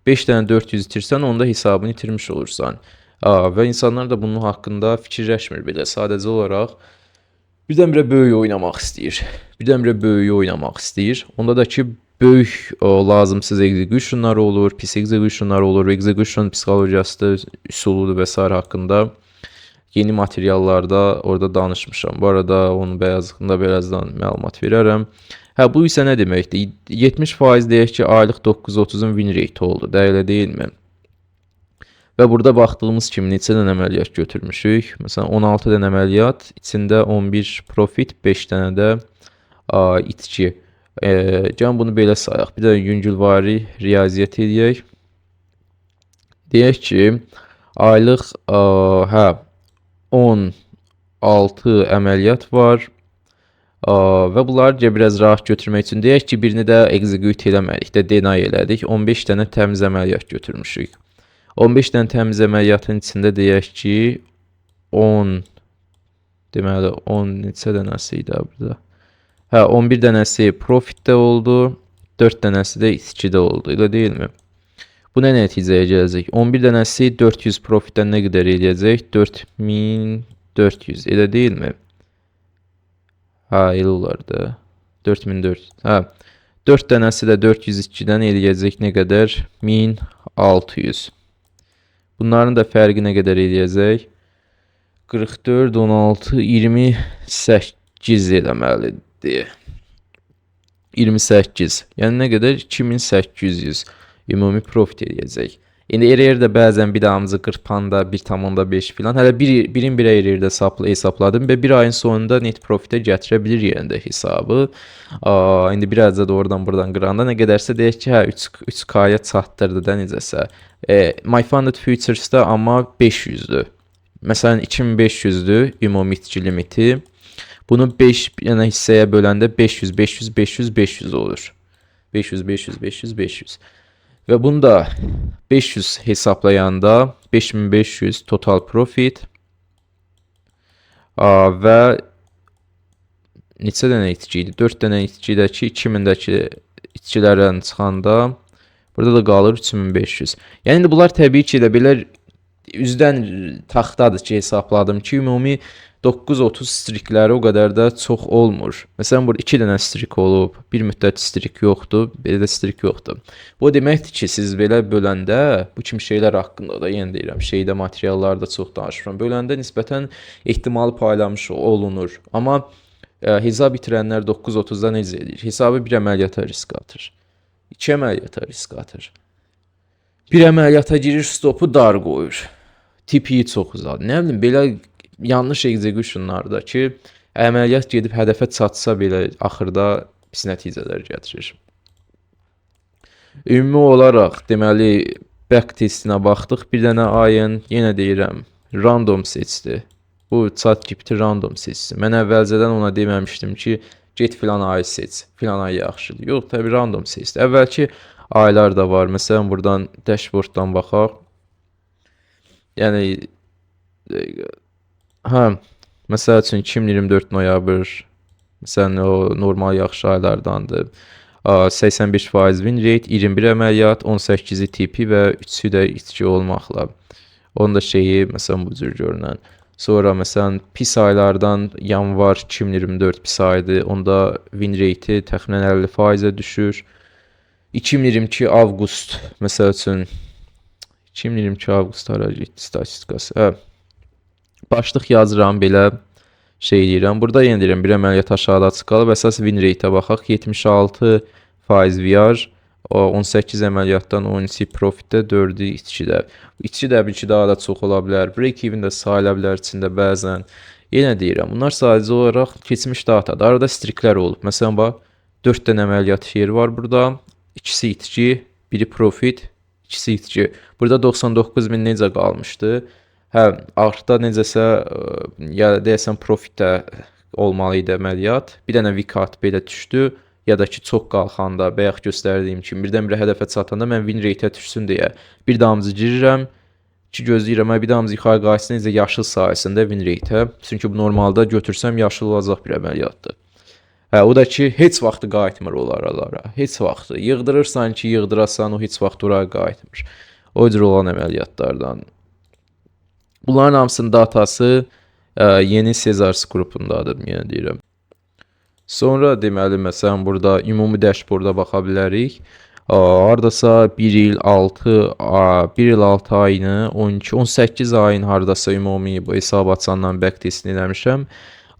5 dənə 400 itirsən, onda hesabını itirmiş olursan. Və insanlar da bunun haqqında fikirləşmir belə. Sadəcə olaraq birdən-birə böyük oynamaq istəyir. Birdən-birə böyük oynamaq istəyir. Onda da ki, böyük lazımsız executionlar olur, pis executionlar olur. Execution psixologiyası üsuludur və s. haqqında yeni materiallarda orada danışmışam. Bu arada onun bəyazlığında birazdan məlumat verərəm. Bu isə nə deməkdir? 70% deyək ki, aylıq 930-un win rate oldu. Da elə deyilmi? Və burada baxdığımız kimi neçə dənə əməliyyat götürmüşük. Məsələn, 16 dənə əməliyyat, içində 11 profit, 5 dənə də itki. Gəlin bunu belə sayaq. Bir də yüngülvari riyaziyyət edək. Deyək ki, aylıq 16 əməliyyat var. Və bunları biraz rahat götürmək üçün deyək ki, birini də execute eləmədik, də deny elədik. 15 dənə təmiz əməliyyat götürmüşük. 15 dənə təmiz əməliyyatın içində deyək ki, 10 deməli 10 neçə dənəsi idi burada. 11 dənəsi profitdə oldu, 4 dənəsi də itkidə oldu, elə deyilmi? Bu nə nəticəyə gələcək? 11 dənəsi 400 profitdən nə qədər eləyəcək? 4400, elə deyilmi? Elə olardı. 4400. 4 dənəsi də 402-dən eləyəcək nə qədər? 1600. Bunların da fərqi nə qədər eləyəcək? 44, 16, 28 eləməlidir. 28. Yəni nə qədər? 2800 ümumi profit eləyəcək. İndi errordə bəzən bir damcı qırpanda 1,5 filan. Hələ birin bir errordə hesapladım və bir ayın sonunda net profitə gətirə bilir yerində hesabı. İndi birazca da oradan buradan qıranda nə qədərsə deyək ki, 3K-ya çatdırdı da necəsə. My Funded Futures'da amma 500'dür. Məsələn 2500'dür ümumi itki limiti. Bunu 5 dənə hissəyə böləndə 500, 500, 500, 500 olur. 500, 500, 500, 500. Və bunu da 500 hesaplayanda 5500 total profit və neçə dənə itki idi? 4 dənə itkidəki 2000-dəki itkilərdən çıxanda burada da qalır 3500. Yəni bunlar təbii ki, elə belə üzdən taxtadır ki, hesapladım ki, ümumi 930 strikləri o qədər də çox olmur. Məsələn, burada 2 dənə strik olub, bir müddət strik yoxdur, belə də strik yoxdur. Bu deməkdir ki, siz belə böləndə, bu kimi şeylər haqqında da yenə deyirəm, şeydə materiallarda çox danışıram. Böləndə nisbətən ehtimalı paylamış olunur. Amma hesab itirənlər 930-da necə edir? Hesabı bir əməliyyata risk atır. 2 əməliyyata risk atır. Bir əməliyyata girir, stopu dar qoyur. Tipi çox uzadı. Nə bilim, belə yanlış executionlarda ki, əməliyyat gedib hədəfə çatsa belə axırda pis nəticələr gətirir. Ümumi olaraq deməli back testinə baxdıq. Bir dənə ayın, yenə deyirəm, random seçdi. Bu ChatGPT random seçsin. Mən əvvəlcədən ona deməmişdim ki, get filan ayı seç. Filan ay yaxşıdır. Yox, təbii random seçdi. Əvvəlki aylar da var. Məsələn, buradan dashboarddan baxaq. Yəni hə, məsəl üçün 2024 noyabr məsələn o normal yaxşı aylardandır. 85% win rate, 21 əməliyyat, 18-i tipi və 3-ü də içki olmaqla. Onun da şeyi məsələn bu cür görünən. Sonra məsələn pis aylardan yanvar 2024 pis aydır. Onda win rate təxminən 50%-ə düşür. 2022 avqust məsəl üçün 2022 avqust hara getdi statistikası. Hə. Başlıq yazıram belə şey deyirəm. Burada yenə deyirəm bir əməliyyat aşağıda açıq qalıb. Əsas win rate-ə baxaq. 76% VR, 18 əməliyyatdan 12 profitdə, 4-ü içkidə. İçki də bir ki daha da çox ola bilər. Break-even də sayıla bilər içində bəzən. Yenə deyirəm, bunlar sadəcə olaraq keçmiş datadır. Arada striklər olub. Məsələn, bax 4 dənə əməliyyat yeri var burada. İkisi içki, biri profit, ikisi içki. Burada 99.000 necə qalmışdı? Hə, artıda necəsə ya deyəsən profitdə olmalı idi əməliyyat. Bir dənə vikat belə düşdü. Ya da ki, çox qalxanda, bayaq göstərdiyim kimi, birdən-birə hədəfə çatanda mən win rate-ə düşsün deyə bir damcı girirəm ki, gözləyirəm, bir damcı yuxarı qalxsın necə yaşıl sayəsində win rate-ə. Çünki bu normalda götürsəm yaşıl olacaq bir əməliyyatdır. Hə, o da ki, heç vaxtı qayıtmır onlara. Heç vaxtı. Yığdırırsan ki, yığdırasan, o heç vaxt oraya qayıtmır. O cür olan əməliyyatlardan. Bunların hamısının datası yeni Caesars qrupundadır, yenə deyirəm. Sonra deməli məsələn burada ümumi dashboarda baxa bilərik. Hardasa 1 il 6 ayını 12 18 ayın hardasa ümumi bu hesab açandan backtestini eləmişəm.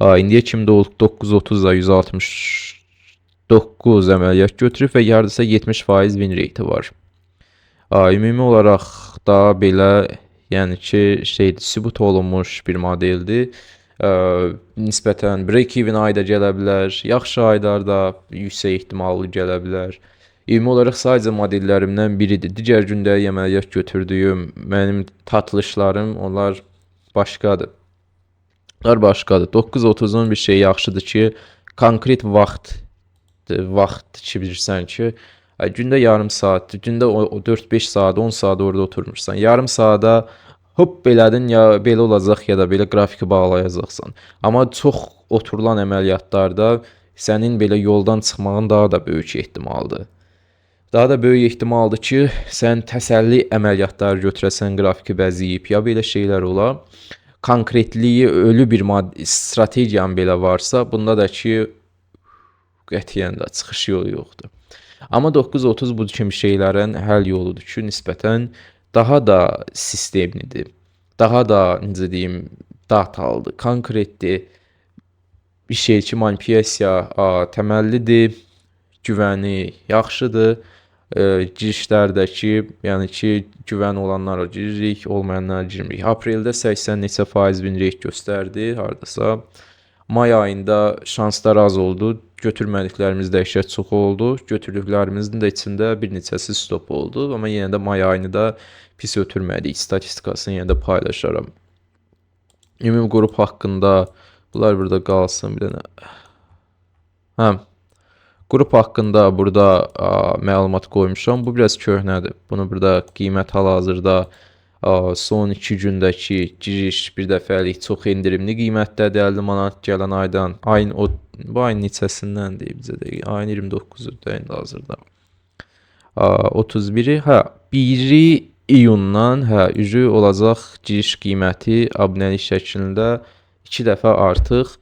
İndiyə kimi 930-da 169 əməliyyat götürüb və hardasa 70% win rate var. Ümumi olaraq da belə yəni ki şeydir, sübut olunmuş bir modeldir. Nisbətən break-even ayda gələ bilər, yaxşı aylarda yüksək ehtimallı gələ bilər. Ümumi olaraq sadəcə modellərimdən biridir. Digər gündəlik əməliyyat götürdüyüm mənim tatılışlarım, onlar başqadır. 9.30-un bir şey yaxşıdır ki, konkret vaxt ki bilirsən ki, gündə yarım saat, gündə 4-5 saat, 10 saat orada oturmursan. Yarım saata hop belədin ya belə olacaq ya da belə qrafiki bağlayacaqsan. Amma çox oturulan əməliyyatlarda sənin belə yoldan çıxmağın daha da böyük ehtimaldır. Daha da böyük ehtimaldır ki, sən təsəlli əməliyyatlar götürəsən qrafiki bəzəyib ya belə şeylər ola. Konkretliyi ölü bir strategiyan belə varsa, bunda da ki qətiyyən də çıxış yolu yoxdur. Amma 9.30 bu kimi şeylərin həll yoludur ki, nisbətən daha da sistemlidir. Daha da necə deyim, datalıdır, konkretdir. Bir şey ki, manipulyasiya təməllidir, güvəni yaxşıdır. Girişlərdəki, yəni ki, güvən olanlara giririk, olmayanlara girmirik. Apreldə 80 neçə faiz win rate göstərdi, hardasa. May ayında şanslar az oldu. Götürmədiklərimiz dəhşət çox oldu. Götürdüklərimizin də içində bir neçəsi stop oldu. Amma yenə də may ayını da pis ötürmədik. Statistikasını yenə də paylaşaram. Ümumi qrup haqqında bunlar burada qalsın bir dənə. Hə. Qrup haqqında burada məlumat qoymuşam. Bu biraz köhnədir. Bunu burada qiymət hal-hazırda son 2 gündəki giriş bir dəfəlik çox endirimli qiymətdədir. 50 manat gələn aydan. Bu ayın neçəsindəndir bizə də. Ayın 29-udur indi hazırda. 31-i, hə, 1 iyundan üzü olacaq giriş qiyməti abunəlik şəklində 2 dəfə artıq.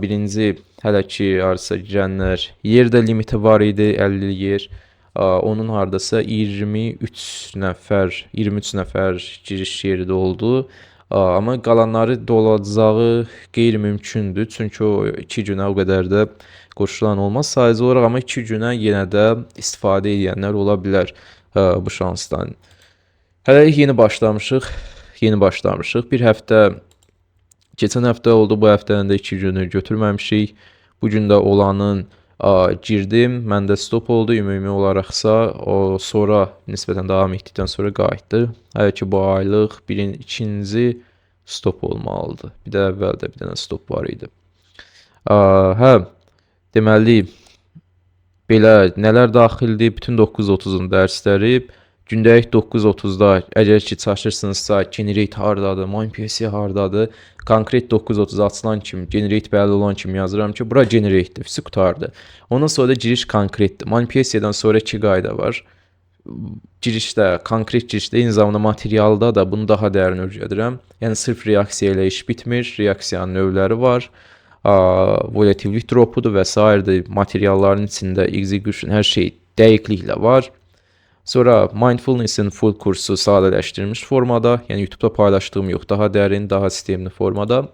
Birinci hələ ki arsa girənlər yerdə limiti var idi, 50 yer. Onun hardasa 23 nəfər giriş yeri də oldu. Amma qalanları dolacağı qeyri-mümkündür. Çünki o 2 günə o qədər də qoşulan olmaz. Sadəcə olaraq amma 2 günə yenə də istifadə edənlər ola bilər bu şansdan. Hələlik yeni başlamışıq. Yeni başlamışıq. Bir həftə, keçən həftə oldu, bu həftənin də 2 günü götürməmişik. Bu gün də olanın girdim, məndə stop oldu. Ümumi olaraqsa o sonra nisbətən davam etdikdən sonra qayıtdı. Hələ ki bu aylıq ikinci stop olmalıdır. Bir də əvvəldə bir dənə stop var idi. Hə, deməli belə nələr daxildir? Bütün 9:30-un dərsləri gündəlik 9:30-da əgər ki çaşırsınızsa, generate hardadır, MindPC hardadır, konkret 9:30 açılan kimi, generate bəlli olan kimi yazıram ki, bura generate'dir, fisi qutardı. Ondan sonra da giriş konkretdir. MindPC-dən sonra 2 qayda var. Girişdə, konkret girişdə, eyni zamanda materialda da bunu daha dərin öyrədirəm. Yəni sırf reaksiya ilə iş bitmir, reaksiyanın növləri var. Volatillik dropudur və s. materialların içində execution hər şey dəqiqliklə var. Sonra mindfulness'in full kursu sadələşdirilmiş formada, yəni YouTube'da paylaşdığım yox, daha dərin, daha sistemli formada.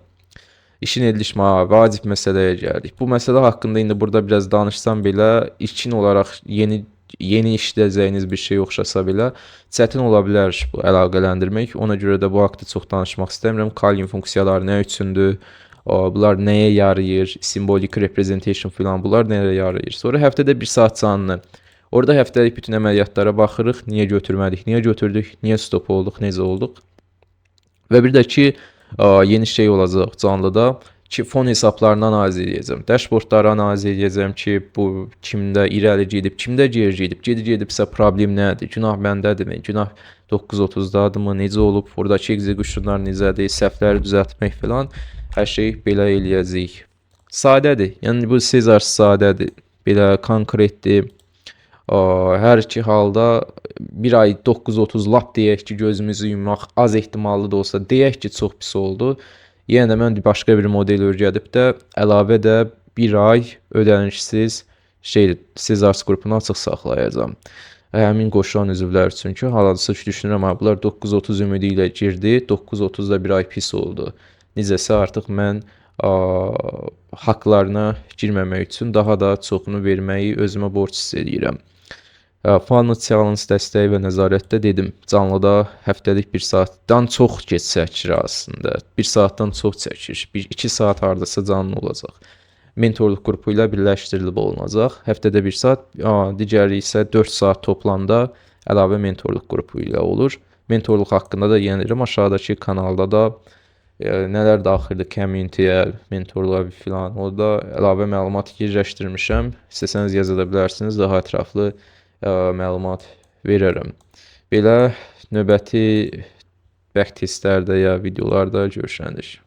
İşin ediliş vacib məsələyə gəldik. Bu məsələ haqqında indi burada biraz danışsam belə, ilkin olaraq yeni işləyəcəyiniz bir şey oxşasa belə çətin ola bilər bu əlaqələndirmək. Ona görə də bu haqqda çox danışmaq istəmirəm. Kalyum funksiyaları nə üçündür? Bunlar nəyə yarayır? Simbolik representation filan bunlar nəyə yarayır? Sonra həftədə 1 saat canlı. Orada həftəlik bütün əməliyyatlara baxırıq. Niyə götürmədik? Niyə götürdük? Niyə stop olduq? Necə olduq? Və bir də ki yeni şey olacaq canlıda ki fon hesablarını analiz edəcəm. Dashboardları analiz edəcəm ki bu kimdə irəli gedib, kimdə geri gedib, gedibsə problem nədir? Günah məndədirmi? Günah 9:30-dadırmı? Necə olub? Buradakı executionlar necədir? Səhvləri düzəltmək filan hər şey belə eləyəcəyik. Sadədir. Yəni bu Sezar sadədir. Belə konkretdir. Hər iki halda bir ay 9:30 lap deyək ki gözümüzü yumaq az ehtimallı da olsa deyək ki çox pis oldu. Yenə də mən başqa bir model öyrədib də əlavə də bir ay ödənişsiz Sezar qrupunu açıq saxlayacağam. Həmin qoşulan üzvlər üçün ki, hal-hazırda düşünürəm, bunlar 9:30 ümidi ilə girdi, 9:30-da bir ay pis oldu. Necəsə artıq mən haqlarına girməmək üçün daha da çoxunu verməyi özümə borc hiss edirəm. Funnel Challenge dəstəyi və nəzarətdə dedim, canlıda həftəlik 1 saatdan çox keç çəkir aslında. 1 saatdan çox çəkir. 1-2 saat hardasa canlı olacaq. Mentorluq qrupu ilə birləşdirilib olunacaq. Həftədə 1 saat, digəri isə 4 saat toplanda əlavə mentorluq qrupu ilə olur. Mentorluq haqqında da yenilirəm. Aşağıdakı kanalda da nələr daxildir community-yə, mentorluğa filan, orada əlavə məlumat yerləşdirmişəm. İstəsəniz yaza da bilərsiniz, daha ətraflı məlumat verərəm. Belə növbəti back testlərdə ya videolarda görüşərik.